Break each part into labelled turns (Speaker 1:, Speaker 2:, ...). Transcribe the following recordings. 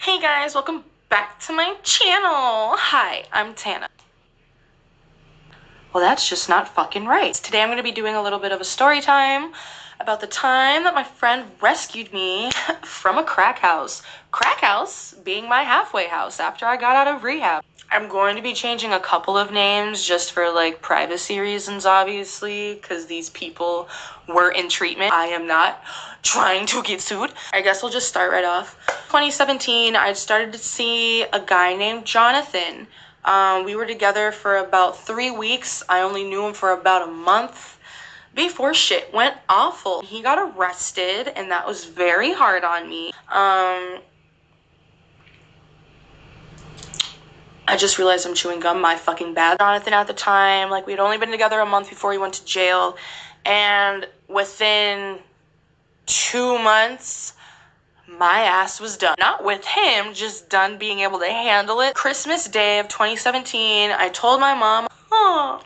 Speaker 1: Hey guys, welcome back to my channel. Hi, I'm Tana. Well, that's just not fucking right. Today I'm going to be doing a little bit of a story time about the time that my friend rescued me from a crack house. Crack house being my halfway house after I got out of rehab. I'm going to be changing a couple of names just for like privacy reasons, obviously, because these people were in treatment. I am not trying to get sued. I guess we'll just start right off. 2017, I started to see a guy named Jonathan. We were together for about 3 weeks. I only knew him for about a month before shit went awful. He got arrested, and that was very hard on me. I just realized I'm chewing gum. My fucking bad. Jonathan at the time, like, we'd only been together a month before he went to jail, and within 2 months, my ass was done. Not with him, just done being able to handle it. Christmas Day of 2017, I told my mom, I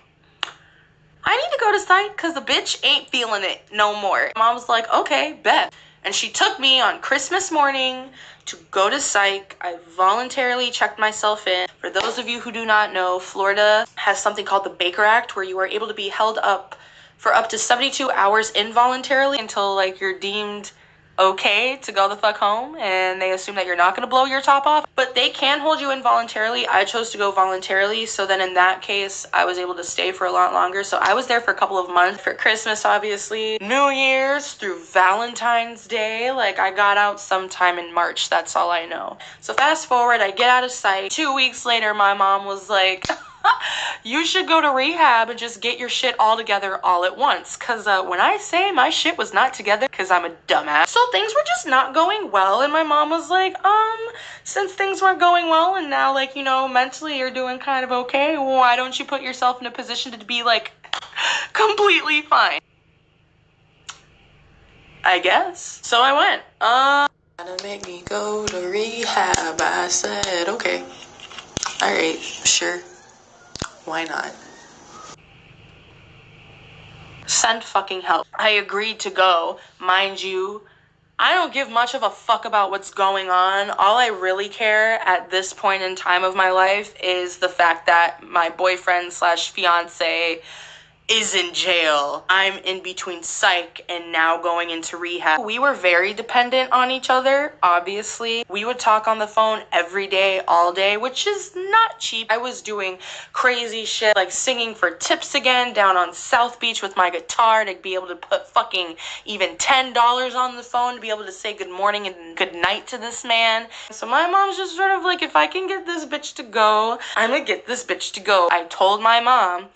Speaker 1: need to go to psych because the bitch ain't feeling it no more. Mom was like, okay, bet. And she took me on Christmas morning to go to psych. I voluntarily checked myself in. For those of you who do not know, Florida has something called the Baker Act where you are able to be held up for up to 72 hours involuntarily until like you're deemed okay to go the fuck home, and they assume that you're not going to blow your top off, but they can hold you involuntarily. I chose to go voluntarily, so then in that case I was able to stay for a lot longer. So I was there for a couple of months, for Christmas obviously, New Year's through Valentine's Day. Like, I got out sometime in March, that's all I know. So fast forward, I get out of sight. 2 weeks later, my mom was like, you should go to rehab and just get your shit all together all at once. Because when I say my shit was not together, because I'm a dumbass. So things were just not going well. And my mom was like, since things weren't going well and now, like, you know, mentally you're doing kind of okay, why don't you put yourself in a position to be, like, completely fine? I guess. So I went. Gonna make me go to rehab. I said, okay. Alright, sure. Why not? Send fucking help. I agreed to go. Mind you, I don't give much of a fuck about what's going on. All I really care at this point in time of my life is the fact that my boyfriend slash fiance is in jail. I'm in between psych and now going into rehab. We were very dependent on each other, obviously. We would talk on the phone every day, all day, which is not cheap. I was doing crazy shit, like singing for tips again down on South Beach with my guitar to be able to put fucking even $10 on the phone to be able to say good morning and good night to this man. So my mom's just sort of like, if I can get this bitch to go, I'm gonna get this bitch to go. I told my mom,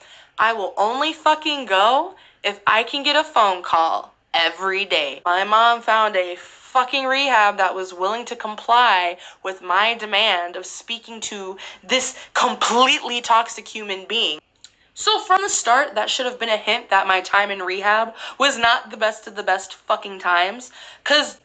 Speaker 1: I will only fucking go if I can get a phone call every day. My mom found a fucking rehab that was willing to comply with my demand of speaking to this completely toxic human being. So from the start, that should have been a hint that my time in rehab was not the best of the best fucking times, because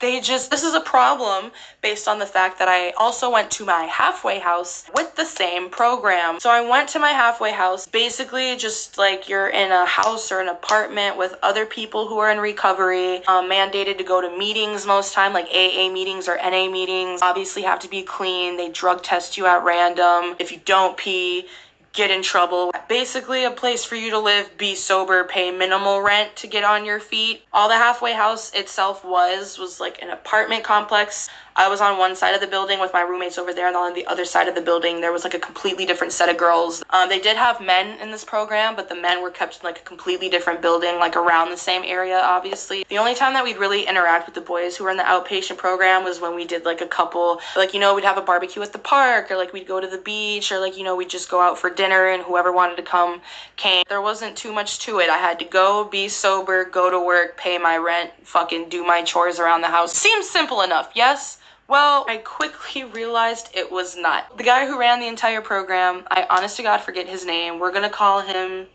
Speaker 1: this is a problem based on the fact that I also went to my halfway house with the same program. So I went to my halfway house, basically just like you're in a house or an apartment with other people who are in recovery, mandated to go to meetings most time, like AA meetings or NA meetings. Obviously have to be clean. They drug test you at random. If you don't pee, get in trouble. Basically a place for you to live, be sober, pay minimal rent to get on your feet. All the halfway house itself was like an apartment complex. I was on one side of the building with my roommates over there, and on the other side of the building there was like a completely different set of girls. They did have men in this program, but the men were kept in like a completely different building, like around the same area, obviously. The only time that we'd really interact with the boys who were in the outpatient program was when we did like a couple, like, you know, we'd have a barbecue at the park, or like we'd go to the beach, or like, you know, we'd just go out for dinner and whoever wanted to come came. There wasn't too much to it. I had to go, be sober, go to work, pay my rent, fucking do my chores around the house. Seems simple enough, yes? Well, I quickly realized it was not. The guy who ran the entire program, I honest to God forget his name. We're gonna call him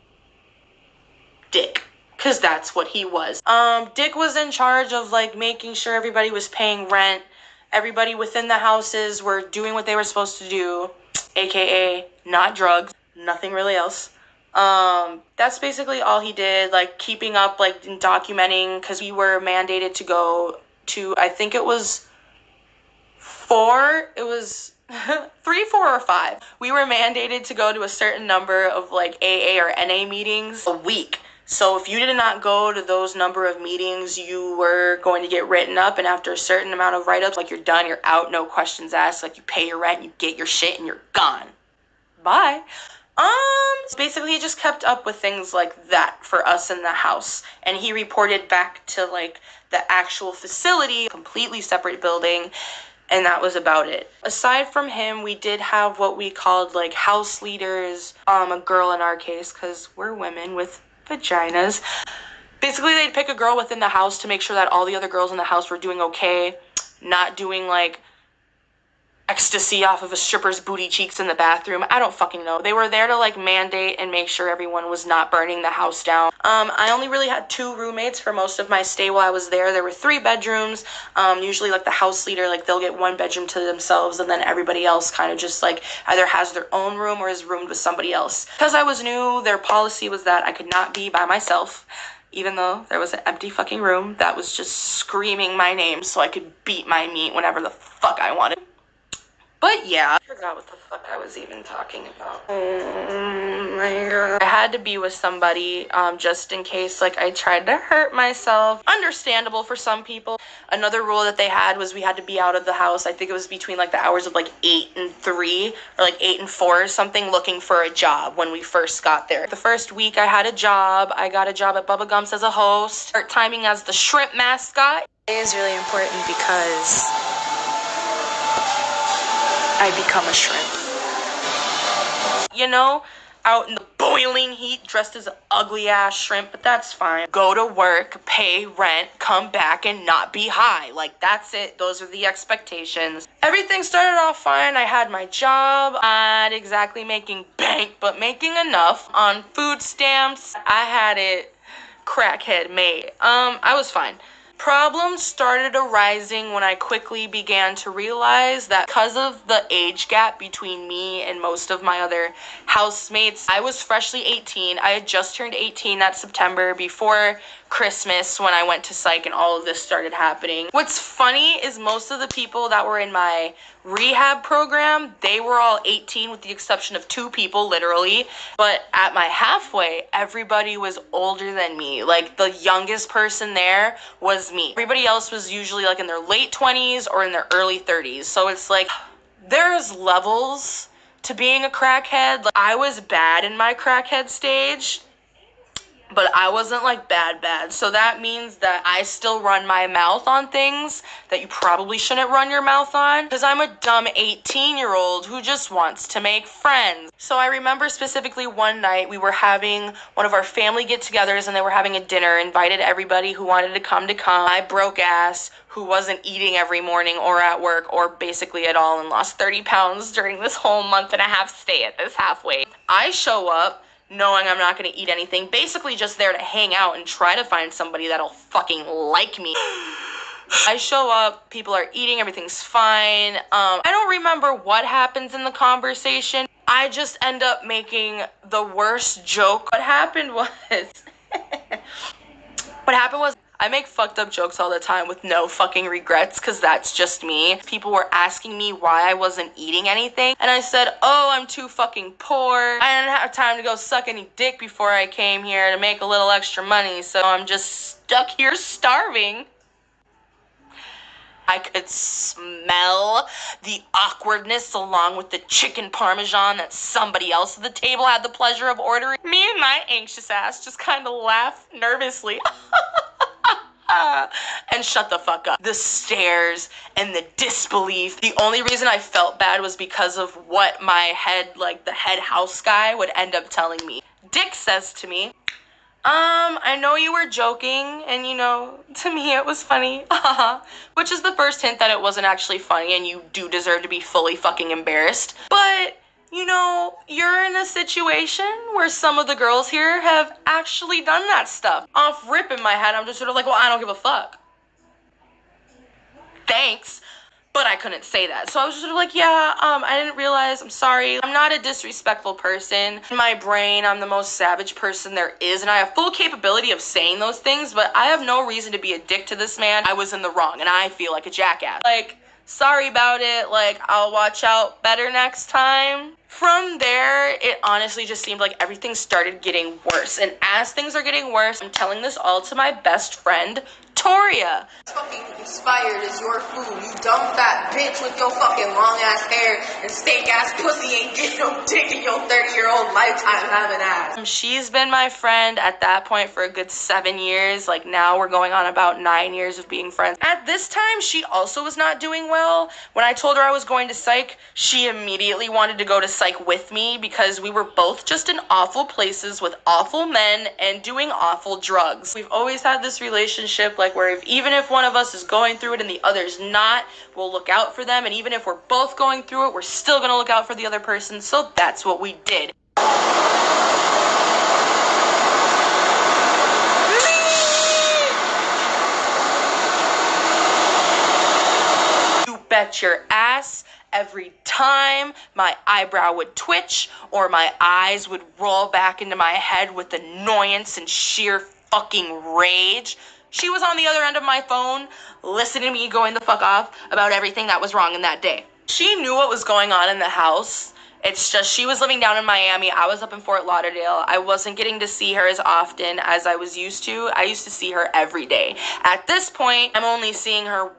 Speaker 1: Dick, because that's what he was. Dick was in charge of like making sure everybody was paying rent. Everybody within the houses were doing what they were supposed to do, aka not drugs, nothing really else. That's basically all he did, like keeping up, like documenting, because we were mandated to go to, I think it was 4, it was 3, 4, or 5. We were mandated to go to a certain number of like AA or NA meetings a week. So if you did not go to those number of meetings, you were going to get written up, and after a certain amount of write-ups, like you're done, you're out, no questions asked, like you pay your rent, you get your shit, and you're gone. Bye. Basically he just kept up with things like that for us in the house, and he reported back to like the actual facility, completely separate building, and that was about it. Aside from him, we did have what we called like house leaders, a girl in our case, because we're women with vaginas. Basically, they'd pick a girl within the house to make sure that all the other girls in the house were doing okay, not doing like ecstasy off of a stripper's booty cheeks in the bathroom. I don't fucking know. They were there to like mandate and make sure everyone was not burning the house down. I only really had 2 roommates for most of my stay while I was there. There were 3 bedrooms. Usually like the house leader, like they'll get 1 bedroom to themselves, and then everybody else kind of just like either has their own room or is roomed with somebody else. Because I was new, their policy was that I could not be by myself, even though there was an empty fucking room that was just screaming my name so I could beat my meat whenever the fuck I wanted. But yeah, I forgot what the fuck I was even talking about. Oh my god. I had to be with somebody, just in case, like, I tried to hurt myself. Understandable for some people. Another rule that they had was we had to be out of the house. I think it was between, like, the hours of, like, 8 and 3, or, like, 8 and 4 or something, looking for a job when we first got there. The first week I had a job. I got a job at Bubba Gump's as a host. Start timing as the shrimp mascot.
Speaker 2: It is really important because I become a shrimp.
Speaker 1: You know, out in the boiling heat, dressed as an ugly ass shrimp, but that's fine. Go to work, pay rent, come back, and not be high. Like, that's it. Those are the expectations. Everything started off fine. I had my job. Not exactly making bank, but making enough on food stamps. I had it crackhead made. I was fine. Problems started arising when I quickly began to realize that because of the age gap between me and most of my other housemates, I was freshly 18. I had just turned 18 that September before Christmas when I went to psych and all of this started happening. What's funny is most of the people that were in my rehab program, they were all 18 with the exception of 2 people, literally. But at my halfway, everybody was older than me. Like, the youngest person there was me. Everybody else was usually like in their late 20s or in their early 30s. So it's like, there's levels to being a crackhead. Like, I was bad in my crackhead stage, but I wasn't like bad. So that means that I still run my mouth on things that you probably shouldn't run your mouth on, because I'm a dumb 18-year-old who just wants to make friends. So I remember specifically one night we were having one of our family get-togethers, and they were having a dinner, invited everybody who wanted to come. I broke ass who wasn't eating every morning or at work or basically at all, and lost 30 pounds during this whole month-and-a-half stay at this halfway. I show up knowing I'm not going to eat anything, basically just there to hang out and try to find somebody that'll fucking like me. I show up, people are eating, everything's fine. I don't remember what happens in the conversation. I just end up making the worst joke. What happened was I make fucked up jokes all the time with no fucking regrets, because that's just me. People were asking me why I wasn't eating anything, and I said, oh, I'm too fucking poor. I didn't have time to go suck any dick before I came here to make a little extra money, so I'm just stuck here starving. I could smell the awkwardness along with the chicken parmesan that somebody else at the table had the pleasure of ordering. Me and my anxious ass just kind of laugh nervously. And shut the fuck up. The stares and the disbelief. The only reason I felt bad was because of what my head, like the head house guy, would end up telling me. Dick says to me, I know you were joking, and you know, to me it was funny, which is the first hint that it wasn't actually funny, and you do deserve to be fully fucking embarrassed. But, you know, you're in a situation where some of the girls here have actually done that stuff. Off rip in my head, I'm just sort of like, well, I don't give a fuck. Thanks. But I couldn't say that. So I was just sort of like, yeah, I didn't realize, I'm sorry. I'm not a disrespectful person. In my brain, I'm the most savage person there is, and I have full capability of saying those things, but I have no reason to be a dick to this man. I was in the wrong, and I feel like a jackass. Like, sorry about it, like, I'll watch out better next time. From there, it honestly just seemed like everything started getting worse. And as things are getting worse, I'm telling this all to my best friend, Toria.
Speaker 3: Fucking inspired is your food, you dumb fat bitch with your fucking long ass hair and stank ass pussy ain't getting no dick in your 30-year-old lifetime having ass.
Speaker 1: She's been my friend at that point for a good 7 years. Like, now we're going on about 9 years of being friends. At this time, she also was not doing well. When I told her I was going to psych, she immediately wanted to go to psych with me because we were both just in awful places with awful men and doing awful drugs. We've always had this relationship like where even if one of us is going through it and the other's not, we'll look out for them, and even if we're both going through it, we're still gonna look out for the other person. So that's what we did. You bet your ass. Every time my eyebrow would twitch or my eyes would roll back into my head with annoyance and sheer fucking rage, she was on the other end of my phone listening to me going the fuck off about everything that was wrong in that day. She knew what was going on in the house. It's just she was living down in Miami. I was up in Fort Lauderdale. I wasn't getting to see her as often as I was used to. I used to see her every day. At this point, I'm only seeing her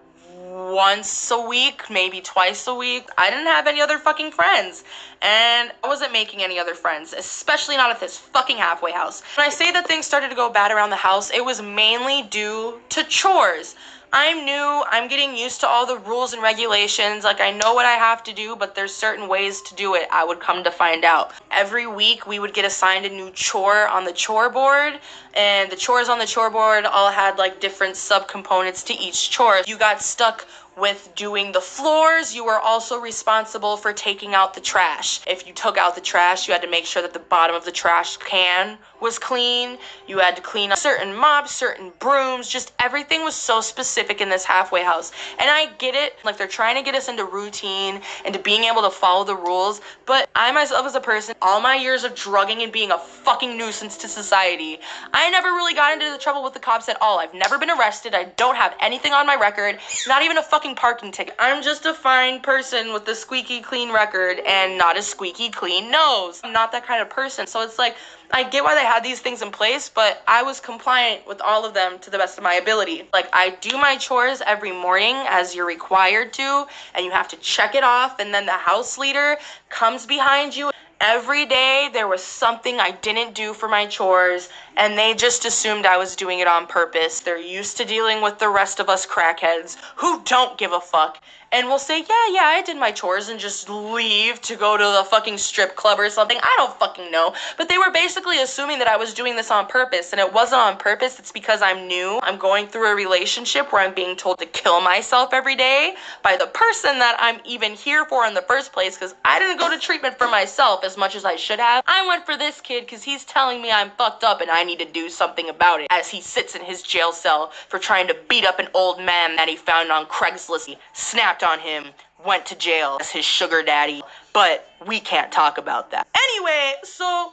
Speaker 1: once a week, maybe twice a week. I didn't have any other fucking friends. And I wasn't making any other friends, especially not at this fucking halfway house. When I say that things started to go bad around the house, it was mainly due to chores. I'm new, I'm getting used to all the rules and regulations, like I know what I have to do, but there's certain ways to do it, I would come to find out. Every week we would get assigned a new chore on the chore board, and the chores on the chore board all had like different subcomponents to each chore. You got stuck with doing the floors, you were also responsible for taking out the trash. If you took out the trash, you had to make sure that the bottom of the trash can was clean. You had to clean up certain mops, certain brooms, just everything was so specific in this halfway house. And I get it, like they're trying to get us into routine and to being able to follow the rules, but I myself as a person, all my years of drugging and being a fucking nuisance to society, I never really got into the trouble with the cops at all. I've never been arrested, I don't have anything on my record, not even a fucking parking ticket. I'm just a fine person with a squeaky clean record and not a squeaky clean nose. I'm not that kind of person, so it's like, I get why they had these things in place, but I was compliant with all of them to the best of my ability. Like, I do my chores every morning as you're required to, and you have to check it off, and then the house leader comes behind you. Every day there was something I didn't do for my chores, and they just assumed I was doing it on purpose. They're used to dealing with the rest of us crackheads who don't give a fuck and will say, yeah, I did my chores, and just leave to go to the fucking strip club or something. I don't fucking know. But they were basically assuming that I was doing this on purpose, and it wasn't on purpose. It's because I'm new. I'm going through a relationship where I'm being told to kill myself every day by the person that I'm even here for in the first place, because I didn't go to treatment for myself as much as I should have. I went for this kid because he's telling me I'm fucked up and I need to do something about it, as he sits in his jail cell for trying to beat up an old man that he found on Craigslist. He snapped on him, went to jail as his sugar daddy, but we can't talk about that. Anyway, so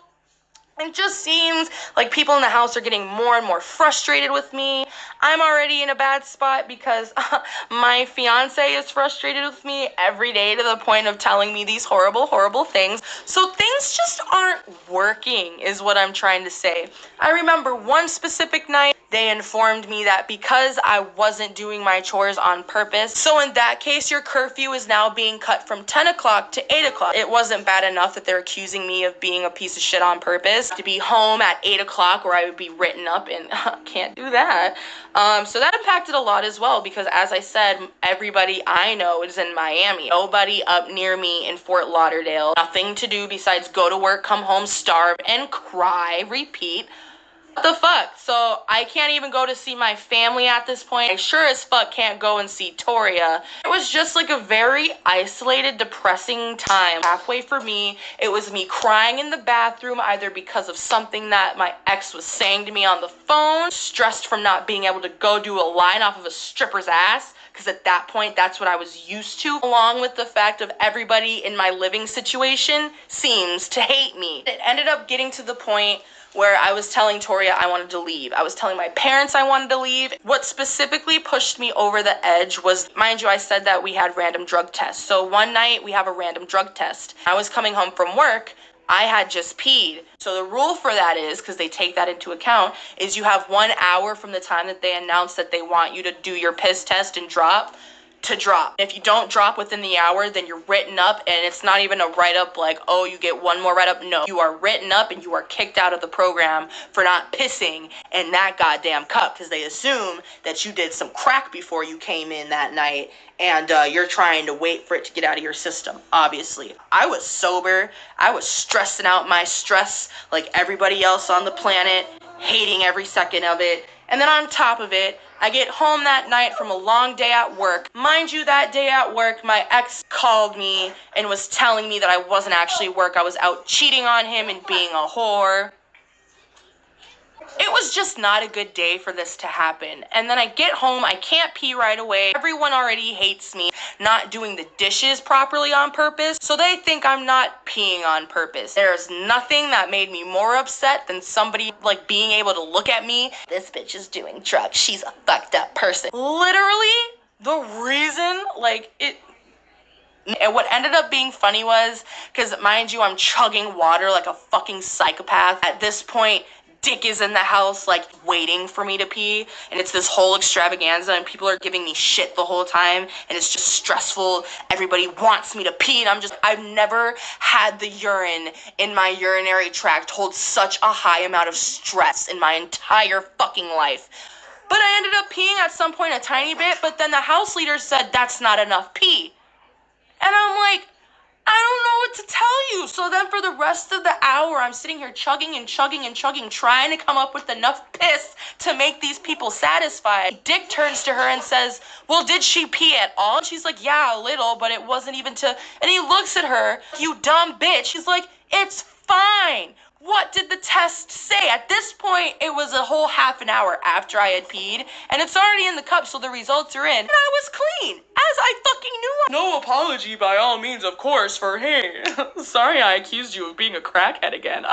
Speaker 1: it just seems like people in the house are getting more and more frustrated with me. I'm already in a bad spot because my fiance is frustrated with me every day to the point of telling me these horrible, horrible things. So things just aren't working is what I'm trying to say. I remember one specific night, they informed me that because I wasn't doing my chores on purpose, so in that case, your curfew is now being cut from 10 o'clock to 8 o'clock. It wasn't bad enough that they're accusing me of being a piece of shit on purpose, to be home at 8 o'clock where I would be written up, and can't do that. So that impacted a lot as well, because as I said, everybody I know is in Miami. Nobody up near me in Fort Lauderdale. Nothing to do besides go to work, come home, starve, and cry, repeat. What the fuck? So I can't even go to see my family at this point. I sure as fuck can't go and see Toria. It was just like a very isolated, depressing time. Halfway for me, it was me crying in the bathroom, either because of something that my ex was saying to me on the phone, stressed from not being able to go do a line off of a stripper's ass, because at that point, that's what I was used to, along with the fact of everybody in my living situation seems to hate me. It ended up getting to the point where I was telling Toria I wanted to leave. I was telling my parents I wanted to leave. What specifically pushed me over the edge was, mind you, I said that we had random drug tests. So one night we have a random drug test. I was coming home from work. I had just peed. So the rule for that is, because they take that into account, is you have 1 hour from the time that they announce that they want you to do your piss test and drop to drop. If you don't drop within the hour, then you're written up, and it's not even a write-up like, oh, you get one more write-up. No, you are written up and you are kicked out of the program for not pissing in that goddamn cup, because they assume that you did some crack before you came in that night, and you're trying to wait for it to get out of your system. Obviously, I was sober. I was stressing out my stress like everybody else on the planet, hating every second of it. And then on top of it, I get home that night from a long day at work. Mind you, that day at work, my ex called me and was telling me that I wasn't actually at work. I was out cheating on him and being a whore. It was just not a good day for this to happen. And then I get home, I can't pee right away. Everyone already hates me not doing the dishes properly on purpose, so they think I'm not peeing on purpose. There's nothing that made me more upset than somebody like being able to look at me. This bitch is doing drugs. She's a fucked up person. Literally, the reason, and what ended up being funny was, because mind you, I'm chugging water like a fucking psychopath. At this point, Dick is in the house, like, waiting for me to pee, and it's this whole extravaganza, and people are giving me shit the whole time, and it's just stressful. Everybody wants me to pee, and I've never had the urine in my urinary tract hold such a high amount of stress in my entire fucking life. But I ended up peeing at some point a tiny bit, but then the house leader said that's not enough pee. And I'm like, I don't know what to tell you. So then for the rest of the hour, I'm sitting here chugging and chugging and chugging, trying to come up with enough piss to make these people satisfied. Dick turns to her and says, well, did she pee at all? And she's like, yeah, a little, but it wasn't even to... And he looks at her, you dumb bitch. He's like, it's fine. What did the test say? At this point, it was a whole half an hour after I had peed, and it's already in the cup, so the results are in, and I was clean, as I fucking knew. No apology by all means, of course, for, hey, sorry I accused you of being a crackhead again.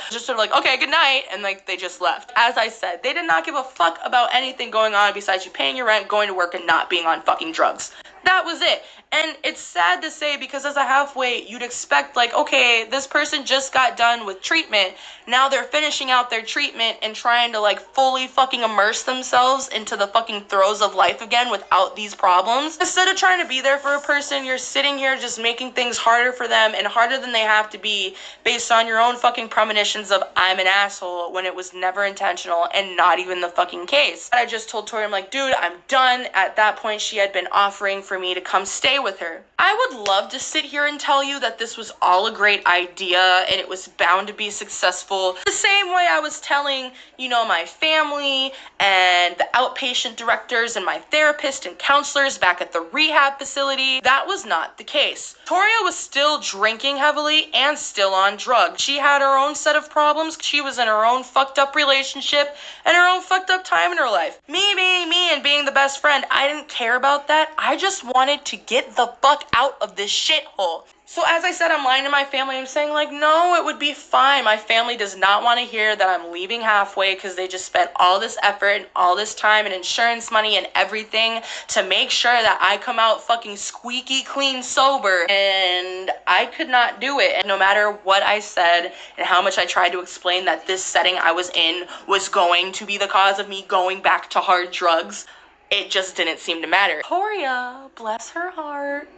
Speaker 1: Just sort of like, okay, good night, and like, they just left. As I said, they did not give a fuck about anything going on besides you paying your rent, going to work, and not being on fucking drugs. That was it. And it's sad to say, because as a halfway, you'd expect, like, okay, this person just got done with treatment. Now they're finishing out their treatment and trying to, like, fully fucking immerse themselves into the fucking throes of life again without these problems. Instead of trying to be there for a person, you're sitting here just making things harder for them and harder than they have to be based on your own fucking premonitions of I'm an asshole when it was never intentional and not even the fucking case. I just told Tori, I'm like, dude, I'm done. At that point, she had been offering for me to come stay with her. I would love to sit here and tell you that this was all a great idea and it was bound to be successful. The same way I was telling, you know, my family and the outpatient directors and my therapist and counselors back at the rehab facility. That was not the case. Toria was still drinking heavily and still on drugs. She had her own set of problems. She was in her own fucked up relationship and her own fucked up time in her life. Me being me and being the best friend, I didn't care about that. I just wanted to get the fuck out of this shithole. So as I said, I'm lying to my family. I'm saying, like, no, it would be fine. My family does not want to hear that I'm leaving halfway because they just spent all this effort and all this time and insurance money and everything to make sure that I come out fucking squeaky clean sober. And I could not do it. And no matter what I said and how much I tried to explain that this setting I was in was going to be the cause of me going back to hard drugs, it just didn't seem to matter. Toria, bless her heart.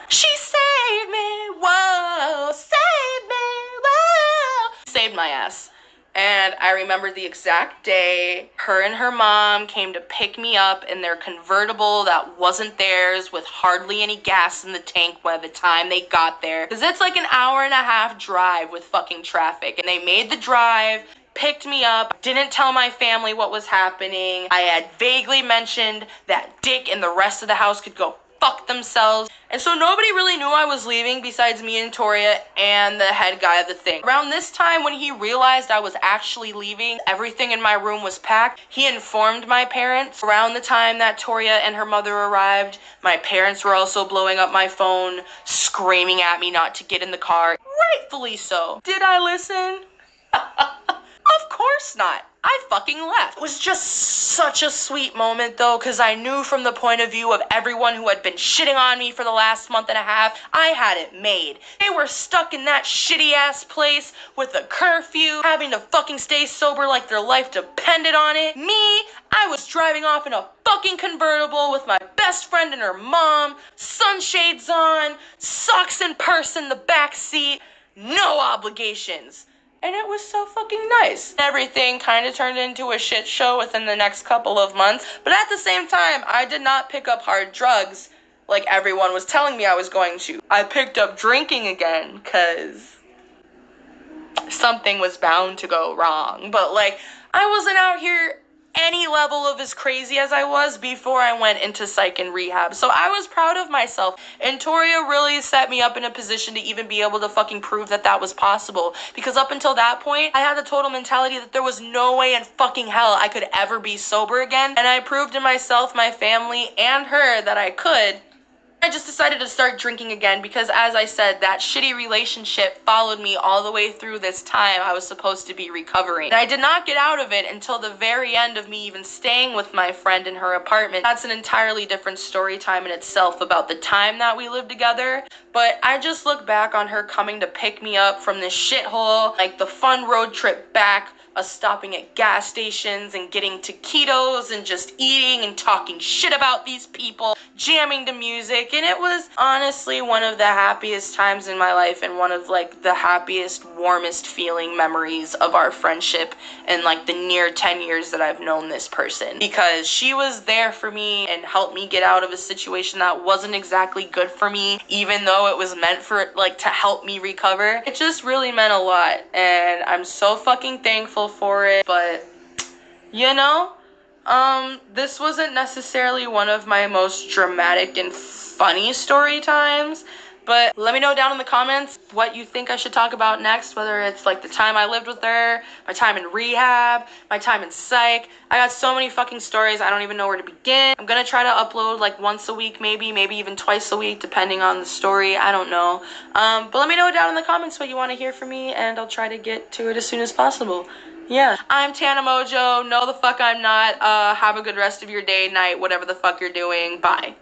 Speaker 1: She saved me, whoa, saved me, whoa. Saved my ass. And I remember the exact day her and her mom came to pick me up in their convertible that wasn't theirs with hardly any gas in the tank by the time they got there. Because it's like an hour and a half drive with fucking traffic. And they made the drive, picked me up, didn't tell my family what was happening. I had vaguely mentioned that Dick and the rest of the house could go fuck themselves. And so nobody really knew I was leaving besides me and Toria and the head guy of the thing. Around this time, when he realized I was actually leaving, everything in my room was packed. He informed my parents. Around the time that Toria and her mother arrived, my parents were also blowing up my phone, screaming at me not to get in the car. Rightfully so. Did I listen? course not. I fucking left. It was just such a sweet moment though, because I knew from the point of view of everyone who had been shitting on me for the last month and a half, I had it made. They were stuck in that shitty ass place with a curfew, having to fucking stay sober like their life depended on it. Me, I was driving off in a fucking convertible with my best friend and her mom, sunshades on, socks and purse in the back seat, no obligations. And it was so fucking nice. Everything kind of turned into a shit show within the next couple of months. But at the same time, I did not pick up hard drugs like everyone was telling me I was going to. I picked up drinking again because something was bound to go wrong. But like, I wasn't out here any level of as crazy as I was before I went into psych and rehab. So I was proud of myself. And Toria really set me up in a position to even be able to fucking prove that that was possible. Because up until that point, I had the total mentality that there was no way in fucking hell I could ever be sober again. And I proved to myself, my family, and her that I could. I just decided to start drinking again because, as I said, that shitty relationship followed me all the way through this time I was supposed to be recovering. And I did not get out of it until the very end of me even staying with my friend in her apartment. That's an entirely different story time in itself about the time that we lived together. But I just look back on her coming to pick me up from this shithole, like the fun road trip back, us stopping at gas stations and getting taquitos and just eating and talking shit about these people, jamming to music. And it was honestly one of the happiest times in my life and one of like the happiest, warmest feeling memories of our friendship in like the near 10 years that I've known this person, because she was there for me and helped me get out of a situation that wasn't exactly good for me, even though it was meant for like to help me recover. It just really meant a lot, and I'm so fucking thankful for it. But you know, this wasn't necessarily one of my most dramatic and funny story times, but let me know down in the comments what you think I should talk about next, whether it's like the time I lived with her, my time in rehab, my time in psych. I got so many fucking stories, I don't even know where to begin. I'm gonna try to upload like once a week, maybe even twice a week, depending on the story, I don't know. But let me know down in the comments what you want to hear from me, and I'll try to get to it as soon as possible. Yeah, I'm Tana Mojo. No, the fuck I'm not. Have a good rest of your day, night, whatever the fuck you're doing. Bye.